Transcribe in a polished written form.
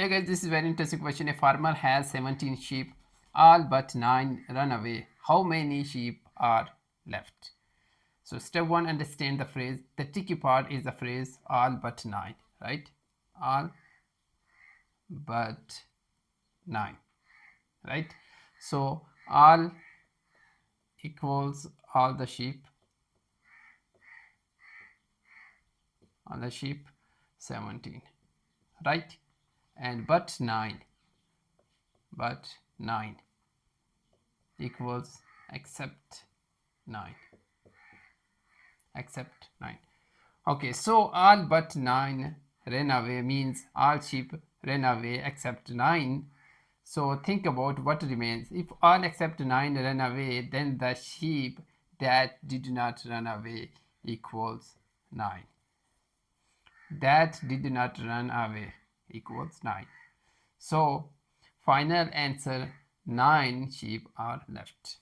Hey guys, this is very interesting question. A farmer has 17 sheep, all but 9 run away. How many sheep are left? So step 1, understand the phrase. The tricky part is the phrase all but 9, right? All but 9, right? So all equals all the sheep, 17, right? And but 9 equals except 9, except 9. Okay, so all but 9 ran away means all sheep ran away except 9. So think about what remains. If all except 9 ran away, then the sheep that did not run away equals 9. That did not run away equals 9. So final answer, 9 sheep are left.